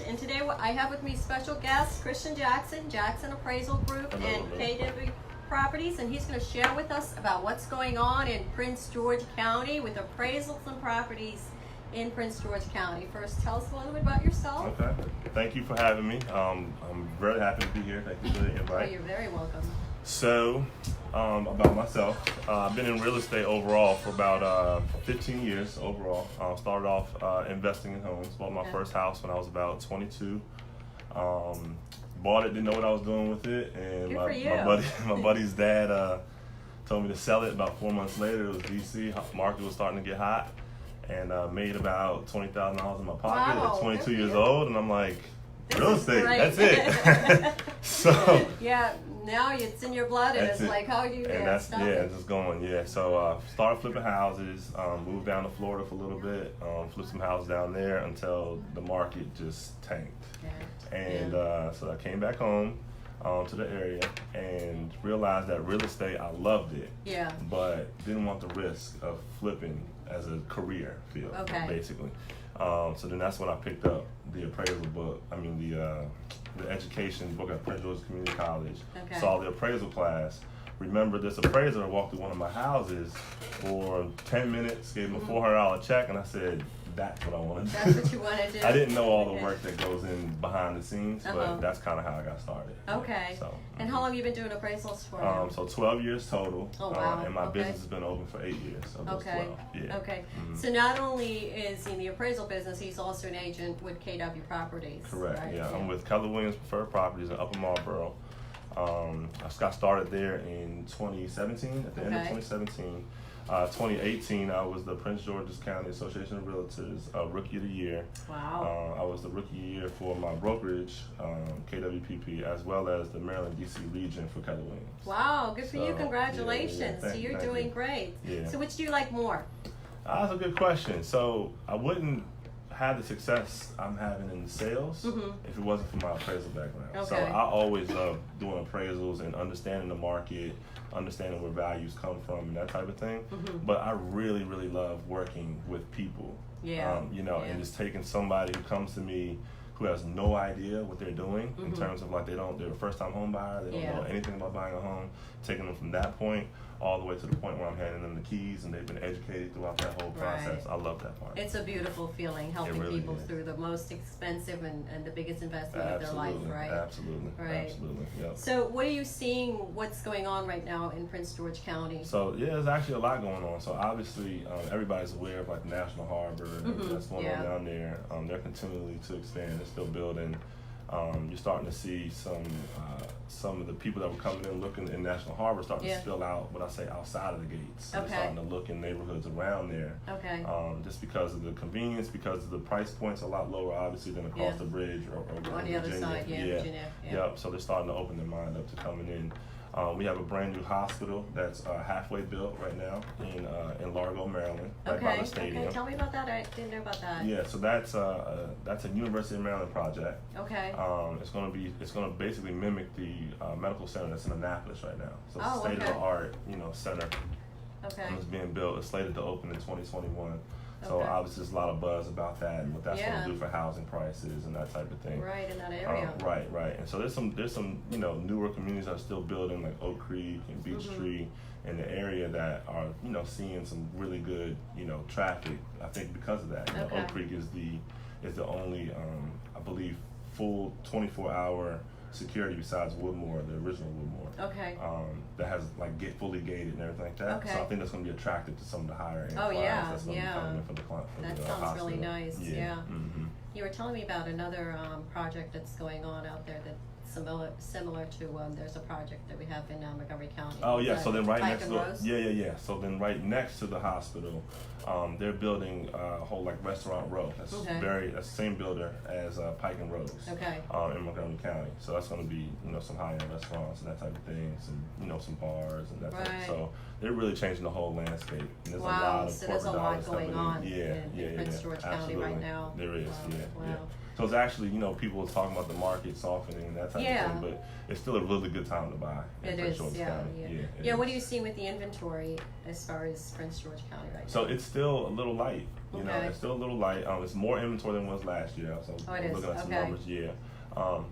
And today I have with me special guest Christian Jackson, Jackson Appraisal Group, and KW Properties, and he's going to share with us about what's going on in Prince George County with appraisals and properties in Prince George County. First, tell us a little bit about yourself. Okay. Thank you for having me. I'm very happy to be here. Thank you for the invite. Oh, you're very welcome. So, about myself, I've been in real estate overall for about 15 years overall. Started off investing in homes. Bought my first house when I was about 22. Bought it, didn't know what I was doing with it, and my buddy's dad told me to sell it. About 4 months later, it was DC. Market was starting to get hot, and made about $20,000 in my pocket at 22 years old, and I'm like, real estate, that's it. So yeah, now it's in your blood, and it's like, how do you it's just going. So started flipping houses, moved down to Florida for a little bit, flipped some houses down there until the market just tanked. And so I came back home to the area and realized that real estate, I loved it, but didn't want the risk of flipping as a career field, basically. So then that's when I picked up the appraisal book. I mean the education book at Prince George Community College. Saw the appraisal class. Remember this appraiser walked through one of my houses for 10 minutes, gave him a $400 check, and I said, that's what I want to do. That's what you want to do. I didn't know all the work that goes in behind the scenes, but that's kind of how I got started. Okay. So, and how long have you been doing appraisals for? So 12 years total. Oh, wow. And my business has been open for 8 years. So 12. Yeah. Okay. So not only is he in the appraisal business, he's also an agent with KW Properties. Correct. Right? Yeah. I'm with Keller Williams Preferred Properties in Upper Marlboro. I got started there in 2017, at the end of 2017. 2018, I was the Prince George's County Association of Realtors Rookie of the Year. Wow. I was the Rookie of the Year for my brokerage, KWPP, as well as the Maryland, D.C. region for Keller Williams. Wow, good for you. Congratulations. Yeah. So you're doing great. Yeah. So which do you like more? That's a good question. So I wouldn't have the success I'm having in sales if it wasn't for my appraisal background. So I always love doing appraisals and understanding the market, understanding where values come from and that type of thing. But I really, really love working with people. And just taking somebody who comes to me who has no idea what they're doing in terms of they're a first time home buyer, they don't know anything about buying a home, taking them from that point all the way to the point where I'm handing them the keys and they've been educated throughout that whole process. I love that part. It's a beautiful feeling, helping people through the most expensive and the biggest investment of their life, right? Absolutely. Right. Absolutely. Yep. So what are you seeing, what's going on right now in Prince George County? So there's actually a lot going on. So obviously everybody's aware of the National Harbor and that's going on down there. They're continually to expand. They're still building. You're starting to see some of the people that were coming in looking in National Harbor starting to spill out, what I say, outside of the gates. They're starting to look in neighborhoods around there. Just because of the convenience, because of the price points a lot lower, obviously, than across the bridge or on the other side, Virginia. Yep. So they're starting to open their mind up to coming in. We have a brand new hospital that's halfway built right now in Largo, Maryland, right by the stadium. Okay, tell me about that. I didn't know about that. Yeah, so that's a University of Maryland project. Okay. It's gonna basically mimic the medical center that's in Annapolis right now. So it's a state of the art, center. It's being built. It's slated to open in 2021. So obviously there's a lot of buzz about that and what that's going to do for housing prices and that type of thing. Right, in that area. Right. And so there's some newer communities that are still building, like Oak Creek and Beech Tree in the area that are seeing some really good traffic. I think because of that. Oak Creek is the only I believe full 24-hour security besides Woodmore, the original Woodmore. That has fully gated and everything like that. So I think that's going to be attractive to some of the higher end clients that's going to be coming in for the client. That sounds hospital. Really nice. Yeah. Mm-hmm. You were telling me about another project that's going on out there that's similar to there's a project that we have in Montgomery County. Oh yeah, so then right next to So then right next to the hospital, they're building a whole some row. That's that's the same builder as Pike and Rose. In Montgomery County. So that's going to be some high-end restaurants and that type of thing, some bars and that type. So they're really changing the whole landscape. And there's a lot of so there's a lot going on in Prince George County right now. There is. So it's actually, people are talking about the market softening and that type of thing, but it's still a really good time to buy in Prince George County. Yeah, what are you seeing with the inventory as far as Prince George County right now? So it's still a little light. It's still a little light. It's more inventory than it was last year. So I'm looking at some numbers,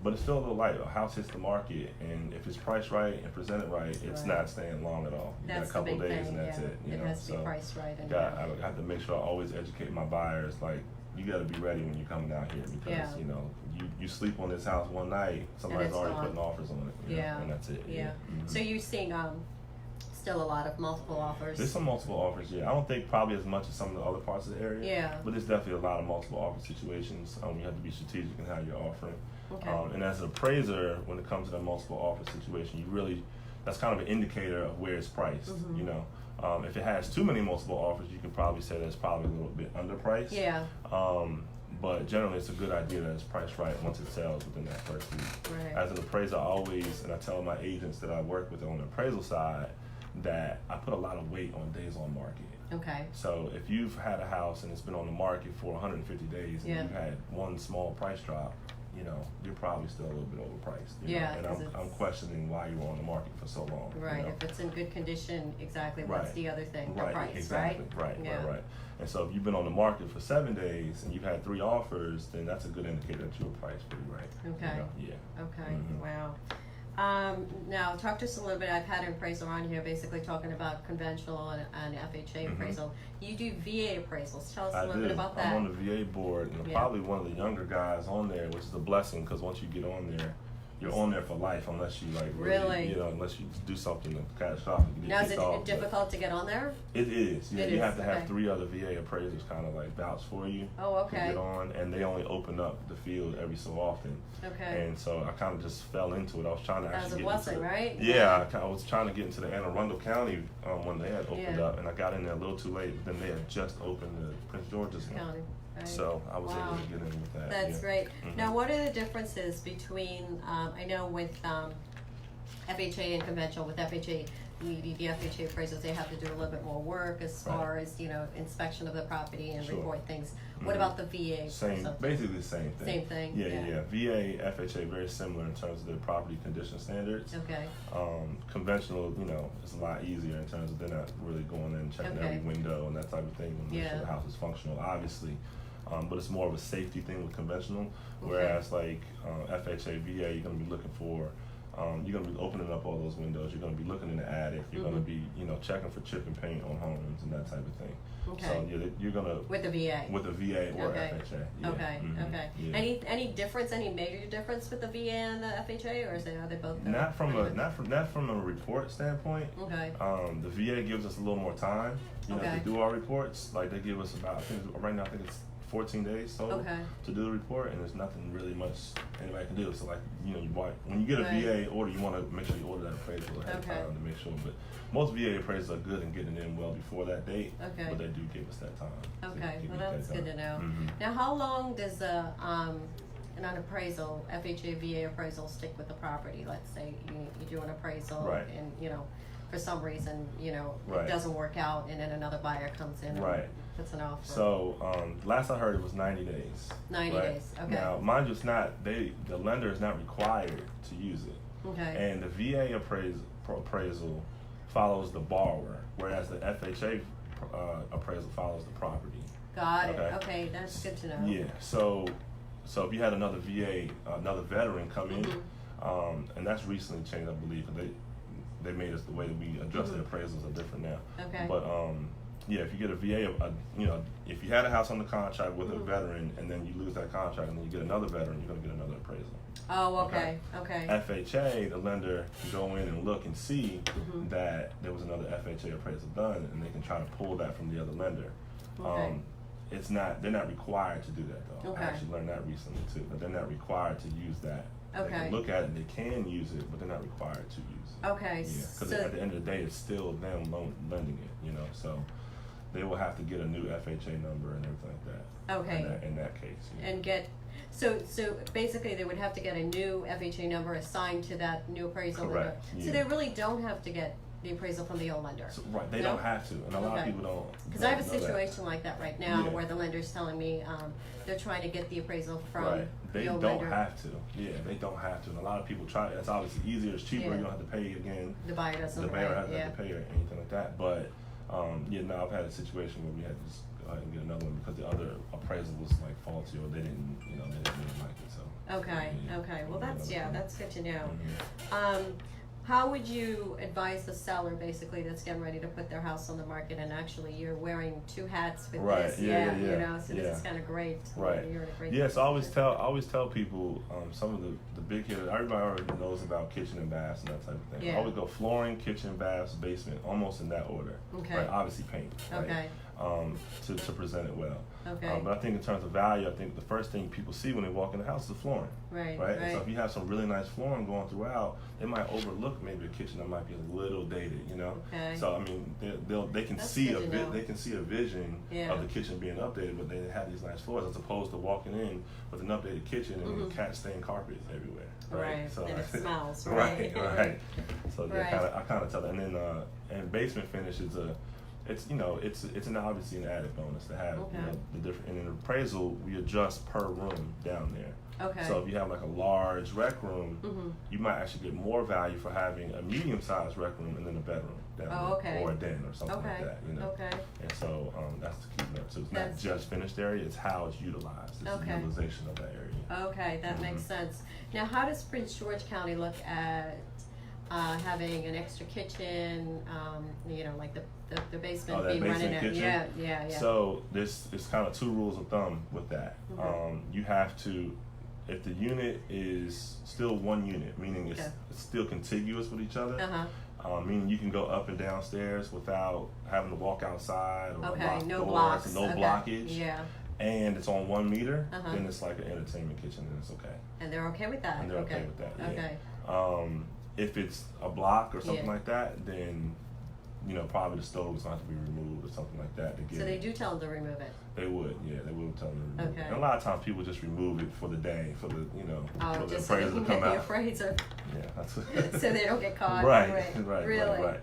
but it's still a little light. A house hits the market, and if it's priced right and presented right, it's not staying long at all. You got a couple days, and that's it. It has to be priced right. And I have to make sure I always educate my buyers. Like, you got to be ready when you're coming out here because you sleep on this house one night, somebody's already putting offers on it. And that's it. So you're seeing still a lot of multiple offers. There's some multiple offers. I don't think probably as much as some of the other parts of the area. But there's definitely a lot of multiple offer situations. You have to be strategic in how you're offering. And as an appraiser, when it comes to the multiple offer situation, that's kind of an indicator of where it's priced. If it has too many multiple offers, you can probably say that it's probably a little bit underpriced. But generally, it's a good idea that it's priced right once it sells within that first week. As an appraiser, and I tell my agents that I work with on the appraisal side, that I put a lot of weight on days on market. So if you've had a house and it's been on the market for 150 days and you've had one small price drop, you're probably still a little bit overpriced. And I'm questioning why you were on the market for so long. If it's in good condition, exactly. What's the other thing? The price, exactly. Right. And so if you've been on the market for 7 days and you've had 3 offers, then that's a good indicator that you were priced pretty right. Wow. Now, talk to us a little bit. I've had an appraisal on here basically talking about conventional and FHA appraisal. You do VA appraisals. Tell us a little bit about that. I'm on the VA board, and I'm probably one of the younger guys on there, which is a blessing because once you get on there, you're on there for life unless you really? Unless you do something catastrophic. Now, is it difficult to get on there? It is. You have to have 3 other VA appraisers kind of vouch for you to get on, and they only open up the field every so often. And so I kind of just fell into it. I was trying to actually get into right? I was trying to get into the Anne Arundel County when they had opened up, and I got in there a little too late. But then they had just opened the Prince George's County. So I was able to get in with that. That's great. Now, what are the differences between, I know with FHA and conventional, with FHA, the FHA appraisals, they have to do a little bit more work as far as, inspection of the property and report things. What about the VA? Basically the same thing. Same thing? VA, FHA, very similar in terms of their property condition standards. Conventional, is a lot easier in terms of they're not really going in and checking every window and that type of thing and make sure the house is functional, obviously. But it's more of a safety thing with conventional, whereas FHA, VA, you're going to be looking for, you're going to be opening up all those windows, you're going to be looking in the attic, you're going to be, checking for chip and paint on homes and that type of thing. So you're going to... With the VA? With the VA or FHA. Any difference, any major difference with the VA and the FHA, or are they both... Not from a report standpoint. The VA gives us a little more time, to do our reports. They give us about, right now I think it's 14 days total to do the report, and there's nothing really much anybody can do. So when you get a VA order, you want to make sure you order that appraisal ahead of time to make sure. But most VA appraisals are good in getting in well before that date, but they do give us that time. Well, that's good to know. Now, how long does an appraisal, FHA, VA appraisal, stick with the property? Let's say you do an appraisal and, for some reason, it doesn't work out, and then another buyer comes in and puts an offer. So, last I heard it was 90 days. 90 days, Now, mind you, the lender is not required to use it. And the VA appraisal follows the borrower, whereas the FHA appraisal follows the property. Got it. Okay, that's good to know. So if you had another VA, another veteran come in, and that's recently changed, I believe. They made us the way that we adjust the appraisals are different now. But if you get a VA, if you had a house on the contract with a veteran and then you lose that contract and then you get another veteran, you're going to get another appraisal. FHA, the lender can go in and look and see that there was another FHA appraisal done, and they can try to pull that from the other lender. They're not required to do that though. I actually learned that recently too, but they're not required to use that. They can look at it, they can use it, but they're not required to use it. Because at the end of the day, it's still them lending it, so they will have to get a new FHA number and everything like that. In that case. And so basically they would have to get a new FHA number assigned to that new appraisal. Correct. So they really don't have to get the appraisal from the old lender. So, right, they No? don't have to, and a lot of people don't. Because I have a know that. situation like that right now Yeah. where the lender's telling me they're trying to get the appraisal from Right. They the old don't lender. have to. Yeah, they don't have to. And a lot of people try. It's obviously easier. It's cheaper. Yeah. You don't have to pay again. The buyer doesn't. The buyer right? doesn't have to pay or anything like that. But now I've had a situation where we had to just go ahead and get another one because the other appraisal was like faulty or they didn't like it. So. Okay. Yeah. Okay. Well, that's that's good to know. Mhm. How would you advise the seller basically that's getting ready to put their house on the market, and actually you're wearing two hats with Right, this? yeah, You know, so yeah. this is kind of great. Right. You're in a great Yes, I always position. tell people some of the big hitters. Everybody already knows about kitchen and baths and that type of thing. Yeah. I always go flooring, kitchen, baths, basement, almost in that order. Okay. Right. Obviously paint. Right? Okay. To present it well. Okay. But I think in terms of value, I think the first thing people see when they walk in the house is the flooring. Right. Right. And so if you have some really nice flooring going throughout, they might overlook maybe a kitchen that might be a little dated. You know. Okay. So I mean, they can That's see good to know. they can see a vision Yeah. of the kitchen being updated, but they have these nice floors as opposed to walking in with an updated kitchen and cat stained carpet everywhere. Right. Right. So And it smells. right. Right. So Right. I kind of tell them. And then and basement finish is it's an obviously an added bonus to have the different. And in appraisal, we adjust per room down there. Okay. So if you have like a large rec room, you might actually get more value for having a medium-sized rec room and then a bedroom down there, or a den or something like that. You know. Okay. And so that's the key note. So it's not just finished area; it's how it's utilized. It's the utilization of that area. Okay, that makes sense. Now, how does Prince George County look at having an extra kitchen? Like the basement being running basement it. kitchen? Yeah. So this is kind of two rules of thumb with that. You have to, if the unit is still one unit, meaning it's still contiguous with each other. Meaning you can go up and downstairs without having to walk outside or lock no doors, blocks. no blockage. Yeah. And it's on 1 meter, then it's like an entertainment kitchen, and it's okay. And they're okay with that. And they're okay with that. Yeah. Okay. If it's a block or something like that, then probably the stove is going to have to be removed or something like that to get. So they do tell them to remove it. They would, they will tell them to remove it. Okay. And a lot of times people just remove it for the day, for the for the just so they appraisal can to come get the out. appraiser. Yeah, that's So they don't get caught. right. Really? Right.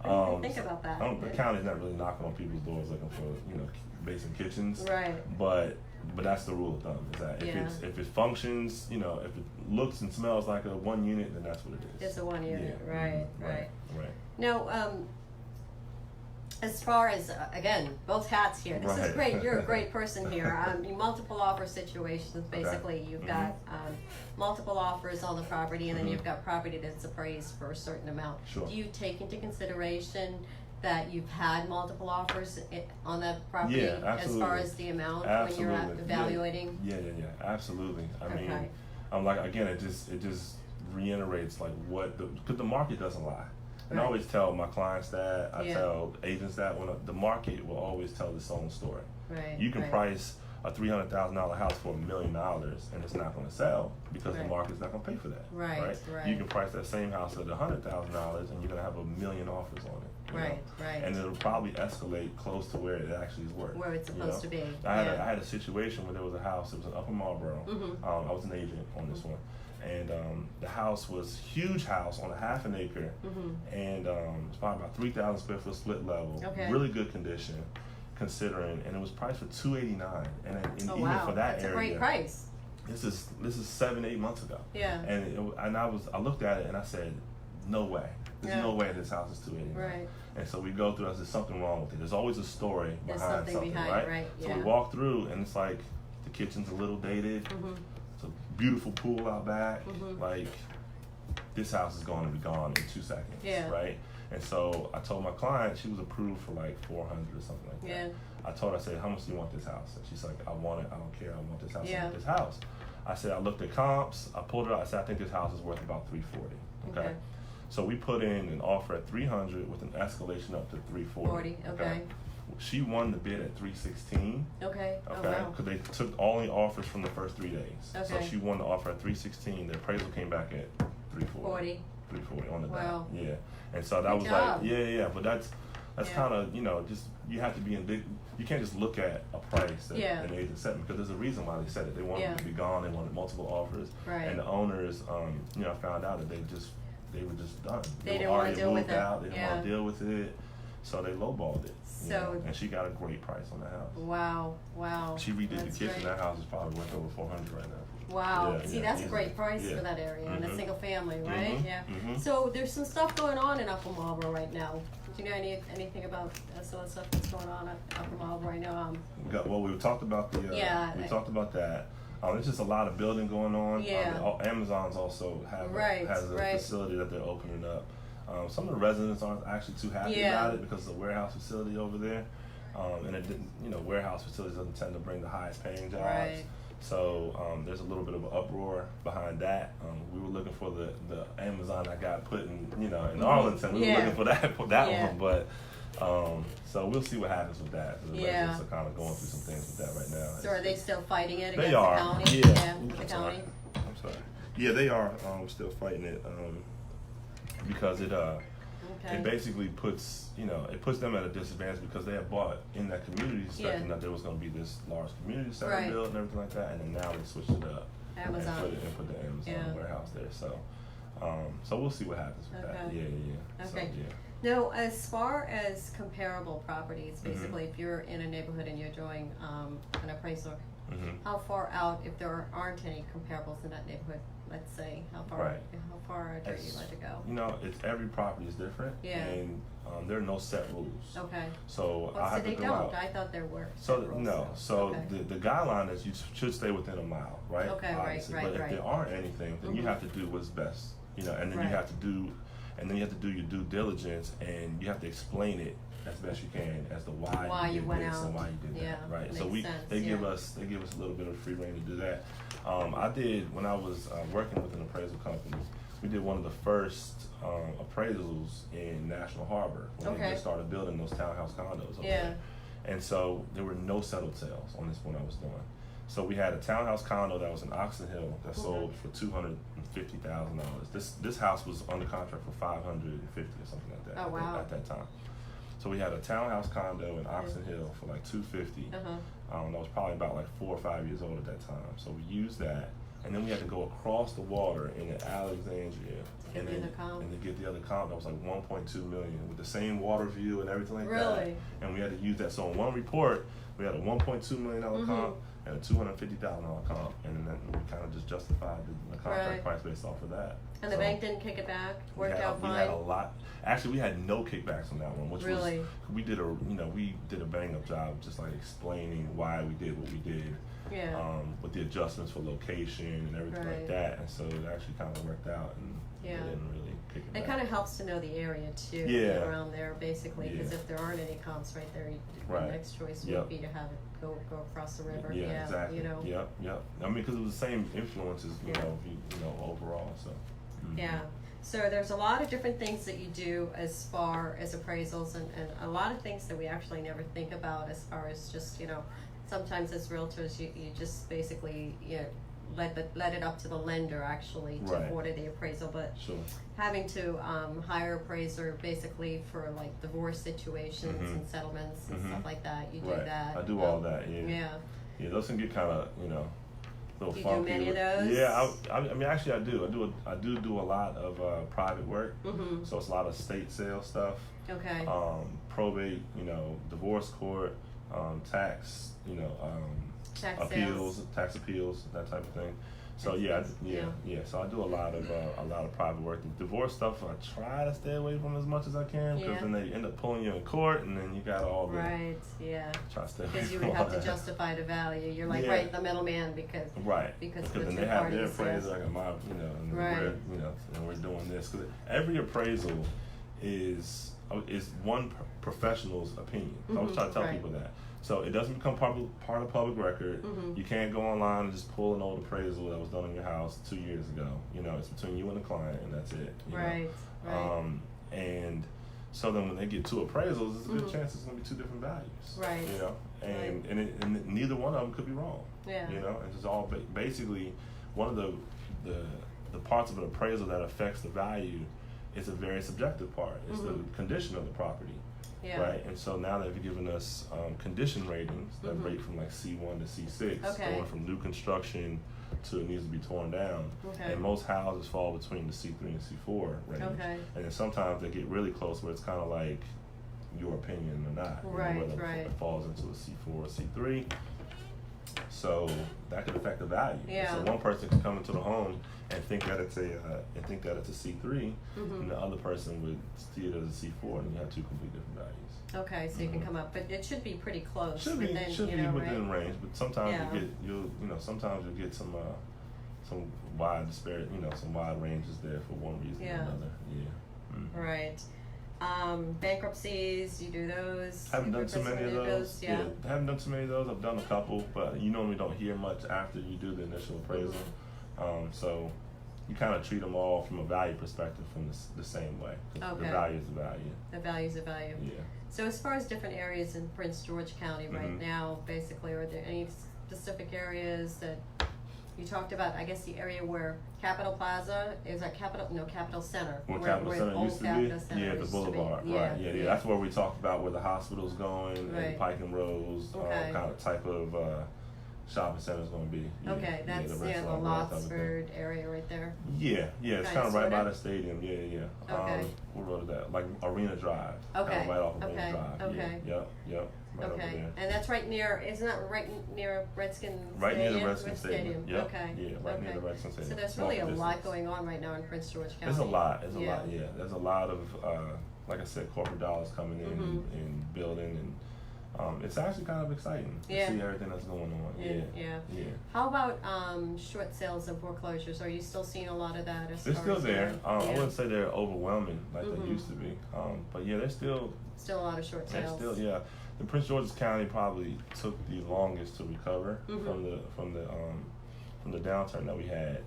I didn't even think about that. The county's not really knocking on people's doors looking for basement kitchens. Right. But that's the rule of thumb is that if it functions, if it looks and smells like a one unit, then that's what it is. It's a one unit. Yeah. Right. Right. Now, as far as again, both hats here. This is great. You're a great person here. Multiple offer situations. Basically, you've got multiple offers on the property, and then you've got property that's appraised for a certain amount. Sure. Do you take into consideration that you've had multiple offers on that property as far as the amount when you're evaluating? Yeah, absolutely. I mean, Okay. I'm like, again, it just reiterates like because the market doesn't lie. And I always tell my clients that, I tell agents that the market will always tell its own story. Right. You can price a $300,000 house for $1 million and it's not going to sell because the market's not going to pay for that. Right. You can price that same house at $100,000 and you're going to have 1 million offers on it. Right. And it'll probably escalate close to where it actually is worth. Where it's supposed to be. I had a situation where there was a house. It was in Upper Marlboro. I was an agent on this one, and the house was huge house on a half an acre, and it's probably about 3,000 square foot split level. Okay. Really good condition, considering, and it was priced for $289, and even for that That's area. a great price. This is 7-8 months ago. Yeah. And I looked at it and I said, no way. There's no way this house is $289. Right. And so we go through. There's something wrong with it. There's always a story behind something, right? So we walk through, and it's like the kitchen's a little dated. It's a beautiful pool out back. Like this house is going to be gone in 2 seconds, right? And so I told my client she was approved for like 400 or something like that. I told her, I said, how much do you want this house? And she's like, I want it. I don't care. I want this house. I want this house. I said, I looked at comps. I pulled it out. I said, I think this house is worth about $340. Okay. So we put in an offer at $300 with an escalation up to $340. Okay. She won the bid at $316. Okay. Because they took only offers from the first 3 days. Okay. So she won the offer at $316. The appraisal came back at $340. $340 on the dot. Yeah. And so that was like, but that's kind of, just, you have to be in big, you can't just look at a price that an agent set, because there's a reason why they said it. They wanted it to be gone. They wanted multiple offers. Right. And the owners, I found out that they just they were just done. They didn't want to deal with it. Out, they didn't want to deal with it, so they lowballed it. So, and she got a great price on the house. Wow. She redid That's the kitchen. great. That house is probably worth over $400 right now. Wow. Yeah, See, yeah, that's a easy. great price Yeah. for that area and a single family, right? Mhm. Yeah. Mhm. So there's some stuff going on in Upper Marlboro right now. Do you know anything about some of the stuff that's going on at Upper Marlboro right now? We talked about the. We talked about that. There's just a lot of building going on. Yeah. Amazon's also has a facility that they're opening up. Some of the residents aren't actually too happy about it because it's a warehouse facility over there, and it didn't. Warehouse facilities doesn't tend to bring the highest paying jobs. Right. So there's a little bit of an uproar behind that. We were looking for the Amazon that got put in Arlington. We were looking for that one, but so we'll see what happens with that. The residents are kind of going through some things with that right now. So are they still fighting it against the county? Yeah. With the county. I'm sorry. Yeah, they are still fighting it because it basically puts them at a disadvantage because they had bought in that community expecting that there was going to be this large community center built and everything like that, and then now they switched it up Amazon and put the Amazon warehouse there. So we'll see what happens with that. Yeah. Okay. So, yeah. Now, as far as comparable properties, basically, if you're in a neighborhood and you're doing an appraisal, how far out, if there aren't any comparables in that neighborhood, let's say, how far out are you allowed to go? It's every property is different, and there are no set rules. Okay. So I So have they to go don't. out. I thought there were. So set rules. no. So the guideline is you should stay within a mile, right? Okay, obviously. right. But if there aren't anything, then you have to do what's best, and then you have to do your due diligence, and you have to explain it as best you can as to why you did this and why you did that, right? So they give us a little bit of free rein to do that. I did when I was working with an appraisal company. We did one of the first appraisals in National Harbor when they just started building those townhouse condos over there. And so there were no settled sales on this one I was doing. So we had a townhouse condo that was in Oxon Hill that sold for $250,000. This house was under contract for $550 or something like that at that time. So we had a townhouse condo in Oxon Hill for like $250. That was probably about like 4 or 5 years old at that time. So we used that, and then we had to go across the water in Alexandria and to get the other comp that was like 1.2 million with the same water view and everything like that. And we had to use that. So in one report, we had a $1.2 million comp and a $250,000 comp, and then we kind of just justified the contract price based off of that. And the bank didn't kick it back. Worked out fine. We had a lot. Actually, we had no kickbacks on that one, which was we did a bang up job just like explaining why we did what we did. With the adjustments for location and everything like that, and so it actually kind of worked out, and they didn't really kick it back. It kind of helps to know the area too, around there basically, because if there aren't any comps right there, the next choice would be to have it go across the river. Exactly. Yep. I mean, because it was the same influences, overall. So. So there's a lot of different things that you do as far as appraisals, and a lot of things that we actually never think about as far as just, sometimes as realtors you just basically let it up to the lender actually to order the appraisal, but having to hire appraiser basically for like divorce situations and settlements and stuff like that, you do that. I do all that. Yeah, those can get kind of little you funky. Do many of those? Yeah, I mean actually I do a lot of private work. So it's a lot of estate sale stuff. Okay. Probate, divorce court, tax, tax appeals, that type of thing. So so I do a lot of private work. The divorce stuff I try to stay away from as much as I can, because then they end up pulling you in court, and then you got all the try to stay away because you from would have all to that. justify the value. You're like the middleman because then they have their appraisal, I got my and we're doing this, because every appraisal is one professional's opinion. I always try to tell people that. So it doesn't become part of public record. You can't go online and just pull an old appraisal that was done on your house 2 years ago. It's between you and the client, and that's it. Right. And so then when they get two appraisals, there's a good chance it's going to be two different values. Right. And neither one of them could be wrong. Yeah. And it's all basically one of the parts of an appraisal that affects the value is a very subjective part. It's the condition of the property. Yeah. Right, and so now they've given us condition ratings that rate from like C1 to C6, Okay. going from new construction to it needs to be torn down. Okay. And most houses fall between the C3 and C4 range. Okay. And then sometimes they get really close where it's kind of like your opinion or not. Right, whether right. it falls into a C4 or C3. So that could affect the value. Yeah. So one person could come into the home and think that it's a C3, and the other person would see it as a C4, and you have two completely different values. Okay, so you can come up, but it should be pretty close. Should be and then, should you be know, within right? range, but sometimes Yeah. sometimes you'll get some wide disparity, some wide ranges there for one reason Yeah. or another. Yeah. Mhm. Right. Bankruptcies, you do those? Haven't done too many of those. Yeah. Haven't done too many of those. I've done a couple, but you normally don't hear much after you do the initial appraisal. So you kind of treat them all from a value perspective from the same way. 'Cause Okay. The value is the value. The value's a value. Yeah. So as far as different areas in Prince George County right now, basically, are there any specific areas that you talked about? I guess the area where Capitol Plaza is that Capitol Center. Where where Capital Center old used to Capitol be? Center Yeah, the used to be. boulevard. Yeah, Right. Yeah. That's where we talked about where the hospital's going Right. and Pike and Rose, Okay. kind of type of shopping center's going to be. Yeah, Okay, that's the the restaurant, that type of thing. Lotsford area right there. Yeah, it's Kinda kind of right by sorta? the stadium. Yeah. Okay. What road is that? Like Arena Drive. Okay. Kinda right off Arena Okay. Drive. Okay. Yeah. Yep. Right over Okay, there. and that's right near, isn't that right near Redskins Right near Stadium? the Redskins Stadium. Yep. Okay. Yeah, right near the Okay. Redskins Stadium. So there's really a Walking lot distance. going on right now in Prince George County. There's a lot. There's a Yeah. lot. Yeah. There's a lot of, like I said, corporate dollars coming in and building, and it's actually kind of exciting to Yeah. see everything that's going on. Yeah. How about short sales and foreclosures? Are you still seeing a lot of that? They're still there. I Yeah. wouldn't say they're overwhelming like they used to be, but yeah, they're still. Still a lot of short They're sales. still, yeah. The Prince George's County probably took the longest to recover from the downturn that we had,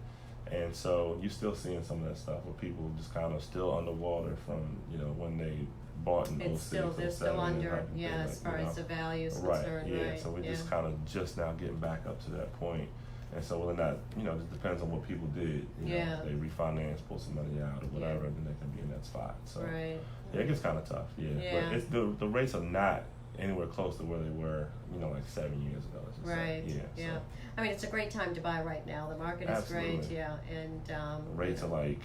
and so you're still seeing some of that stuff where people just kind of still underwater from when they bought in 06, They're 07 still and under, type of thing, as far as the value is right, concerned, yeah. right? So we're just kind of just now getting back up to that point. And so whether or not, it just depends on what people did. Yeah. They refinance, pull some money out or whatever, and then they can be in that spot. So Right. yeah, it gets kind of tough. Yeah. Yeah. But it's the rates are not anywhere close to where they were, like 7 years ago. Let's just say. Right. Yeah. Yeah. So I mean, it's a great time to buy right now. The market is great. Absolutely. Yeah. And rates are like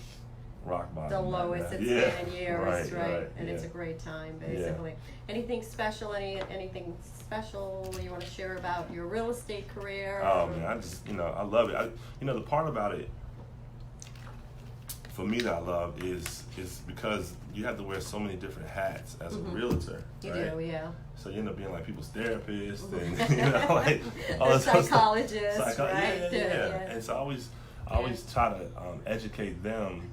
rock bottom. the right lowest now. it's Yeah. been in years, right? And yeah. it's a great time, basically. Anything special? Anything special you want to share about your real estate career? Oh man, I just I love it. The part about it for me that I love is because you have to wear so many different hats as a realtor. You right? do, yeah. So you end up being like people's therapist and like all this psychologist, stuff. right? Yeah. And so I always try to educate them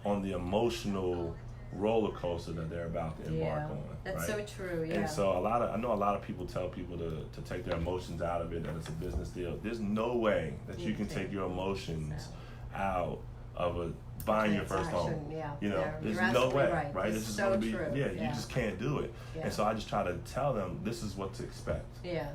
on the emotional roller coaster that they're about to embark on. That's right? so true. Yeah. And so I know a lot of people tell people to take their emotions out of it, that it's a business deal. There's no way that you can take your emotions out of buying your first home. Yeah. There's You're no way, right? This is so going to be, true. you just can't do it. Yeah. And so I just try to tell them this is what to expect. Yeah.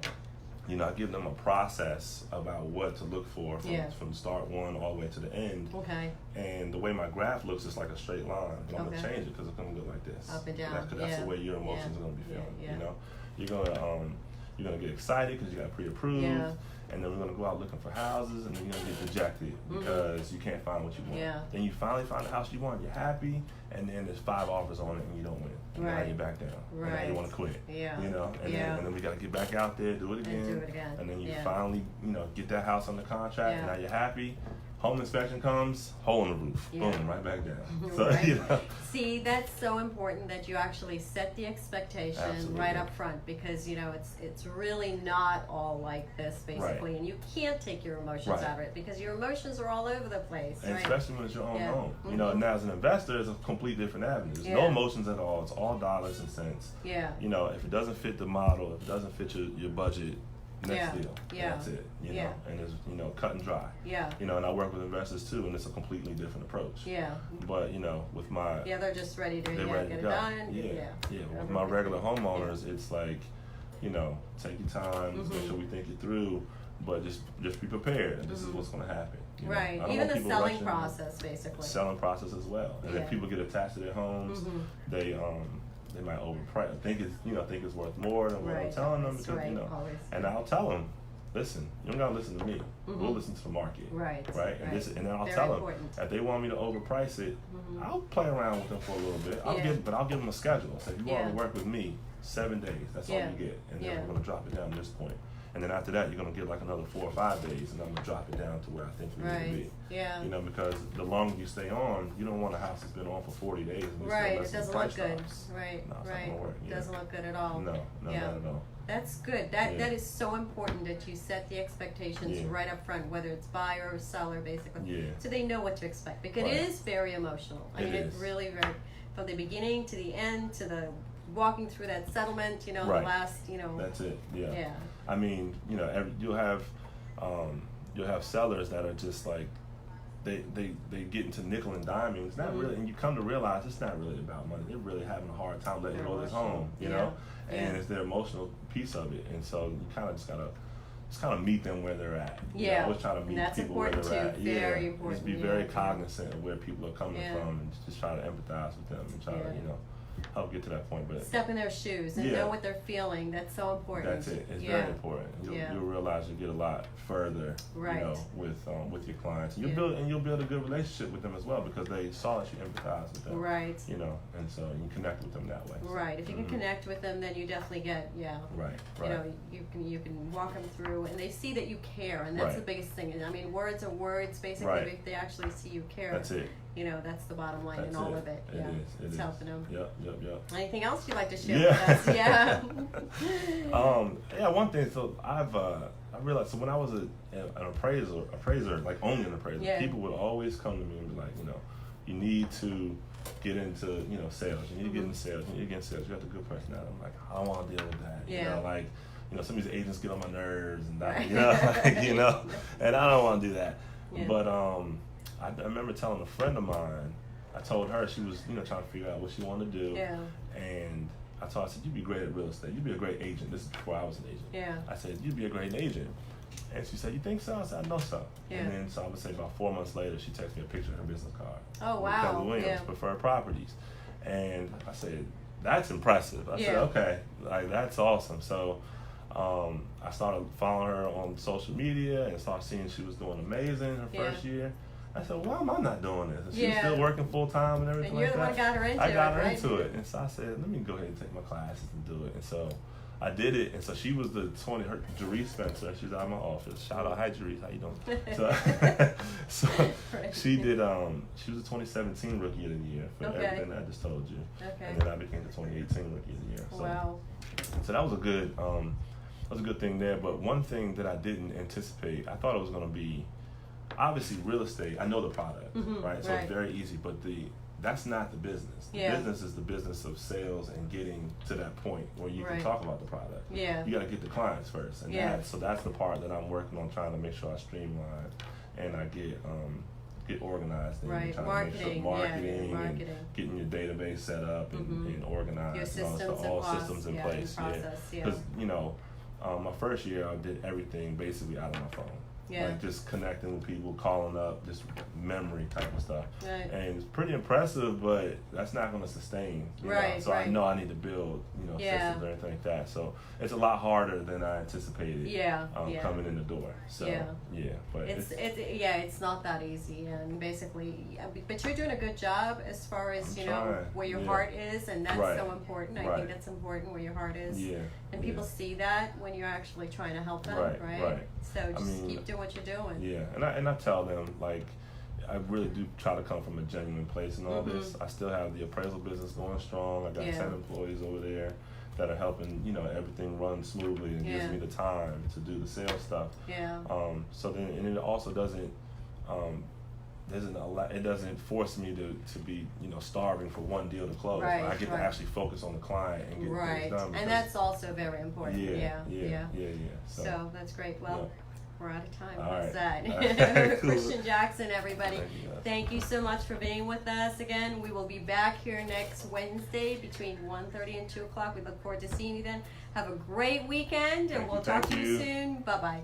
I give them a process about what to look for from start one all the way to the end. Okay. And the way my graph looks is like a straight line. But I'm going to change it because it's going to go like this. Up and down. That's the way your emotions are going to be feeling. Yeah. You're going to get excited because you got pre-approved. Yeah. And then we're going to go out looking for houses, and then you're going to get dejected because you can't find what you want. Yeah. Then you finally find the house you want, you're happy, and then there's 5 offers on it and you don't win. And now you're back down. Right. And now you want to quit. Yeah. And then we got to get back out there, do it again. And then you finally, get that house under contract, and now you're happy. Home inspection comes, hole in the roof, boom, right back down. So, right. See, that's so important that you actually set the expectation right up front, because it's really not all like this, basically, and you can't take your emotions out of it because your emotions are all over the place. And especially when it's your own home. Mm-hmm. Now as an investor, it's a complete different avenue. There's no emotions at all. It's all dollars and cents. Yeah. If it doesn't fit the model, if it doesn't fit your budget, next deal. That's it. And it's cut and dry. Yeah. And I work with investors too, and it's a completely different approach. Yeah. But with my they're just ready to get it done. Yeah. With my regular homeowners, it's like take your time, make sure we think it through, but just be prepared. This is what's going to happen. Right. Even the selling process, basically. Selling process as well. And if people get attached to their homes, they they might overprice. Think it's worth more than what I'm Right. telling them That's because right. you know. Always. And I'll tell them, listen, you don't gotta listen to me. We'll listen to the market. Right. Right. And and then I'll Very tell them important. if they want me to overprice it, I'll play around with them for a little bit. I'll give them a schedule. Say, if you want to work with me, 7 days. That's all you get, and then we're gonna drop it down to this point. And then after that, you're gonna get like another 4 or 5 days, and I'm gonna drop it down to where I think we need to be. Yeah. You know, because the longer you stay on, you don't want a house that's been on for 40 days. And Right. It doesn't look good. Right. No, it's not Right. gonna work. Yeah. Doesn't look good at all. No, not at all. That's good. That is so important that you set the expectations right up front, whether it's buyer or seller, basically. Yeah. So they know what to expect. Because it is very emotional. I mean, it's really very, from the beginning to the end to the walking through that settlement, you know, the last, you know. That's it. Yeah. Yeah. I mean, you know, you'll have sellers that are just like, they get into nickel and diming. It's not really, and you come to realize it's not really about money. They're really having a hard time letting go of this home, you know, and it's the emotional piece of it. And so you kind of just gotta meet them where they're at. You know, always try to meet people where they're at. Very important. Just be very cognizant of where people are coming from, and just try to empathize with them and try to, you know, help get to that point. But step in their shoes and know what they're feeling. That's so important. That's it. It's very important. You'll realize you get a lot further, you know, with your clients. And you'll build a good relationship with them as well because they saw that you empathize with them. Right. You know, and so you connect with them that way. So. Right. If you can connect with them, then you definitely get Right. You know, you can walk them through, and they see that you care, and that's the biggest thing. I mean, words are words, basically. But if they actually see you care, that's it. You know, that's the bottom line in all of it. It's helping them. Yep. Anything else you'd like to share with us? Yeah. One thing. So I realized. So when I was an appraiser, like owning an appraiser, people would always come to me and be like, you know, you need to get into, you know, sales. You need to get into sales. You need to get into sales. You got the good personality. I'm like, I don't want to deal with that. You know, like, you know, some of these agents get on my nerves and that, you know, like, you know, and I don't want to do that. But I remember telling a friend of mine, I told her, she was, you know, trying to figure out what she wanted to do. And I told her, I said, you'd be great at real estate. You'd be a great agent. This is before I was an agent. I said, you'd be a great agent. And she said, you think so? I said, I know so. And then, so I would say about 4 months later, she texted me a picture of her business card. Oh, wow. Keller Williams, Preferred Properties. And I said, that's impressive. I said, okay, like, that's awesome. So I started following her on social media and started seeing she was doing amazing her first year. I said, why am I not doing this? And she was still working full time and everything like that. And you're the one who got her into it, I got her into it. And so I said, let me go ahead and take my classes and do it. And so I did it. And so she was Jerice Spencer. She's out of my office. Shout out, hi Jerice, how you doing? So she did, she was the 2017 Rookie of the Year for everything that I just told you. And then I became the 2018 Rookie of the Year. So, wow. So that was a good thing there. But one thing that I didn't anticipate, I thought it was going to be, obviously real estate, I know the product, right? So it's very easy, but that's not the business. The business is the business of sales and getting to that point where you can talk about the product. You got to get the clients first. And so that's the part that I'm working on, trying to make sure I streamline and I get organized and trying to make sure marketing and getting your database set up and organized. Your systems and all systems in place. Because, you know, my first year I did everything basically out of my phone. Like just connecting with people, calling up, just memory type of stuff. And it's pretty impressive, but that's not going to sustain. You know? So I know I need to build, you know, systems or anything like that. So it's a lot harder than I anticipated coming in the door. So but it's not that easy, and basically, but you're doing a good job as far as you know where your heart is, and that's so important. I think that's important where your heart is. And people see that when you're actually trying to help them, right? So just keep doing what you're doing. And I tell them, like, I really do try to come from a genuine place in all this. I still have the appraisal business going strong. I got 10 employees over there that are helping, you know, everything run smoothly and gives me the time to do the sales stuff. So then, and it also doesn't it doesn't force me to be, you know, starving for one deal to close. I get to actually focus on the client and get things done. And that's also very important. So that's great. Well, we're out of time. All What's right. that? Cool. Christian Jackson, everybody. Thank you so much for being with us again. We will be back here next Wednesday between 1:30 and 2 o'clock. We look forward to seeing you then. Have a great weekend, and we'll talk to you soon. Bye-bye.